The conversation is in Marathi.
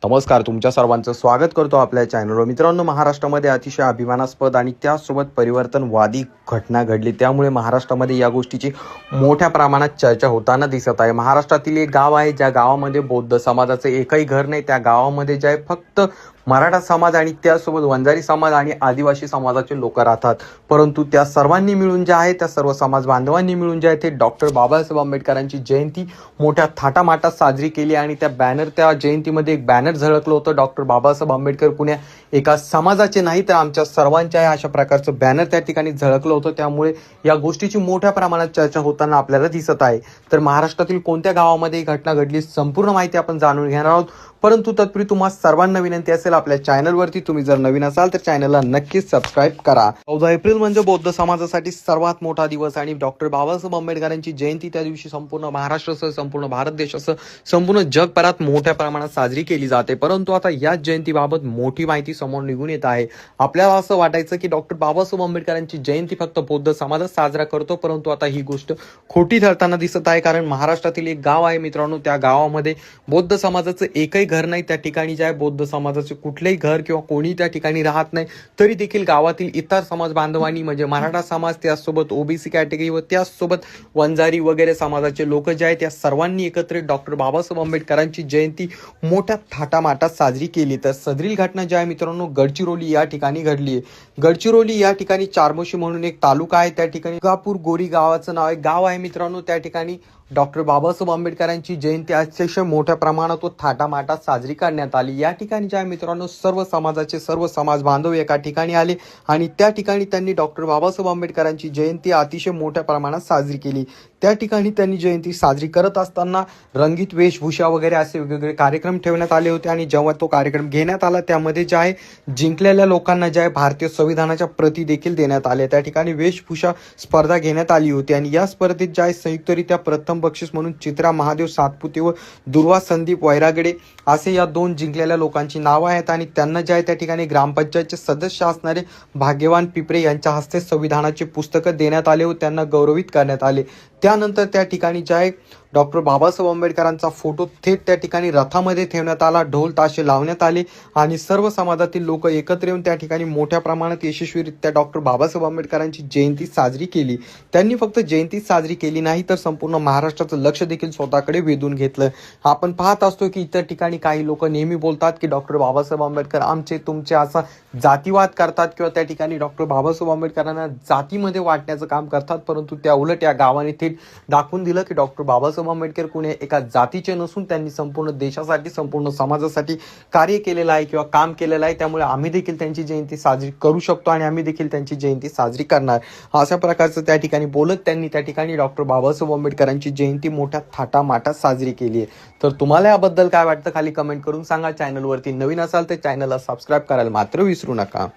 नमस्कार, तुमच्या सर्वांचं स्वागत करतो आपल्या चॅनलवर. मित्रांनो, महाराष्ट्रामध्ये अतिशय अभिमानास्पद आणि त्यासोबत परिवर्तनवादी घटना घडली. त्यामुळे महाराष्ट्रामध्ये या गोष्टीची मोठ्या प्रमाणात चर्चा होताना दिसत आहे. महाराष्ट्रातील एक गाव आहे, ज्या गावामध्ये बौद्ध समाजाचं एकही घर नाही. त्या गावामध्ये जे आहे फक्त मराठा समाज आणि त्यासोबत वंजारी समाज आणि आदिवासी समाजाचे लोक राहतात. परंतु त्या सर्वांनी मिळून जे आहे, त्या सर्व समाज बांधवांनी मिळून जे आहे ते डॉक्टर बाबासाहेब आंबेडकरांची जयंती मोठ्या थाटामाटात साजरी केली. आणि त्या जयंतीमध्ये एक बॅनर झळकलं होतं, डॉक्टर बाबासाहेब आंबेडकर कुण्या एका समाजाचे नाही तर आमच्या सर्वांचे आहे, अशा प्रकारचं बॅनर त्या ठिकाणी झळकलं होतं. त्यामुळे या गोष्टीची मोठ्या प्रमाणात चर्चा होताना आपल्याला दिसत आहे. तर महाराष्ट्रातील कोणत्या गावामध्ये ही घटना घडली, संपूर्ण माहिती आपण जाणून घेणार आहोत. परंतु तत्पूर्वी तुम्हाला सर्वांना विनंती असेल, आपल्या चॅनलवरती तुम्ही जर नवीन असाल तर चॅनलला नक्कीच सबस्क्राईब करा. 14 एप्रिल म्हणजे बौद्ध समाजासाठी सर्वात मोठा दिवस आणि डॉक्टर बाबासाहेब आंबेडकरांची जयंती त्या दिवशी संपूर्ण महाराष्ट्रासह संपूर्ण भारत देशासह संपूर्ण जगभरात मोठ्या प्रमाणात साजरी केली जाते. परंतु आता या जयंतीबाबत मोठी माहिती समोर निघून येत आहे. आपल्याला असं वाटायचं की डॉक्टर बाबासाहेब आंबेडकरांची जयंती फक्त बौद्ध समाजच साजरा करतो, परंतु आता ही गोष्ट खोटी ठरताना दिसत आहे. कारण महाराष्ट्रातील एक गाव आहे मित्रांनो, त्या गावामध्ये बौद्ध समाजाचं एकही घर नाही. त्या ठिकाणी जे आहे बौद्ध समाजाचे कुठलेही घर किंवा कोणी त्या ठिकाणी राहत नाही. तरी देखील गावातील इतर समाज बांधवांनी म्हणजे मराठा समाज, त्याचसोबत ओबीसी कॅटेगरी व त्याचसोबत वंजारी वगैरे समाजाचे लोक जे आहेत, त्या सर्वांनी एकत्रित डॉक्टर बाबासाहेब आंबेडकरांची जयंती मोठ्या थाटामाटात साजरी केली. तर सदरील घटना जी आहे मित्रांनो, गडचिरोली या ठिकाणी घडली आहे. गडचिरोली या ठिकाणी चार्मोशी म्हणून एक तालुका आहे, त्या ठिकाणी गापूर गोरी गावाचं नाव आहे गाव आहे मित्रांनो. त्या ठिकाणी डॉक्टर बाबासाहेब आंबेडकरांची जयंती अतिशय मोठ्या प्रमाणात व थाटामाटात साजरी करण्यात आली. या ठिकाणी ज्या मित्रांनो सर्व समाजाचे सर्व समाज बांधव एका ठिकाणी आले आणि त्या ठिकाणी त्यांनी डॉक्टर बाबासाहेब आंबेडकरांची जयंती अतिशय मोठ्या प्रमाणात साजरी केली. त्या ठिकाणी त्यांनी जयंती साजरी करत असताना रंगीत वेशभूषा वगैरे असे वेगवेगळे कार्यक्रम ठेवण्यात आले होते. आणि जेव्हा तो कार्यक्रम घेण्यात आला त्यामध्ये जे आहे जिंकलेल्या लोकांना जे आहे भारतीय संविधानाच्या प्रती देखील देण्यात आले. त्या ठिकाणी वेशभूषा स्पर्धा घेण्यात आली होती आणि या स्पर्धेत जे आहे संयुक्तरित्या प्रथम बक्षीस म्हणून चित्रा महादेव सातपुते व दुर्वा संदीप वैरागडे असे या दोन जिंकलेल्या लोकांची नावं आहेत. आणि त्यांना जे आहे त्या ठिकाणी ग्रामपंचायतचे सदस्य असणारे भाग्यवान पिपरे यांच्या हस्ते संविधानाचे पुस्तकं देण्यात आले व त्यांना गौरवित करण्यात आले. त्यानंतर त्या ठिकाणी जे आहे डॉक्टर बाबासाहेब आंबेडकरांचा फोटो थेट त्या ठिकाणी रथामध्ये ठेवण्यात आला, ढोल ताशे लावण्यात आले आणि सर्व समाजातील लोक एकत्र येऊन त्या ठिकाणी मोठ्या प्रमाणात यशस्वीरित्या डॉक्टर बाबासाहेब आंबेडकरांची जयंती साजरी केली. त्यांनी फक्त जयंती साजरी केली नाही तर संपूर्ण महाराष्ट्राचं लक्ष देखील स्वतःकडे वेधून घेतलं. आपण पाहत असतो की इतर ठिकाणी काही लोक नेहमी बोलतात की डॉक्टर बाबासाहेब आंबेडकर आमचे तुमचे असा जातीवाद करतात किंवा त्या ठिकाणी डॉक्टर बाबासाहेब आंबेडकरांना जातीमध्ये वाटण्याचं काम करतात. परंतु त्या उलट या गावाने थेट दाखवून दिलं की डॉक्टर बाबासाहेब आंबेडकर कुणी एका जातीचे नसून त्यांनी संपूर्ण देशासाठी संपूर्ण समाजासाठी कार्य केलेलं आहे किंवा काम केलेलं आहे. त्यामुळे आम्ही देखील त्यांची जयंती साजरी करू शकतो आणि आम्ही देखील त्यांची जयंती साजरी करणार, अशा प्रकारचं त्या ठिकाणी बोलत त्यांनी त्या ठिकाणी डॉक्टर बाबासाहेब आंबेडकरांची जयंती मोठ्या थाटामाटात साजरी केली आहे. तर तुम्हाला याबद्दल काय वाटतं खाली कमेंट करून सांगा. चॅनलवरती नवीन असाल तर चॅनलला सबस्क्राईब करायला मात्र विसरू नका.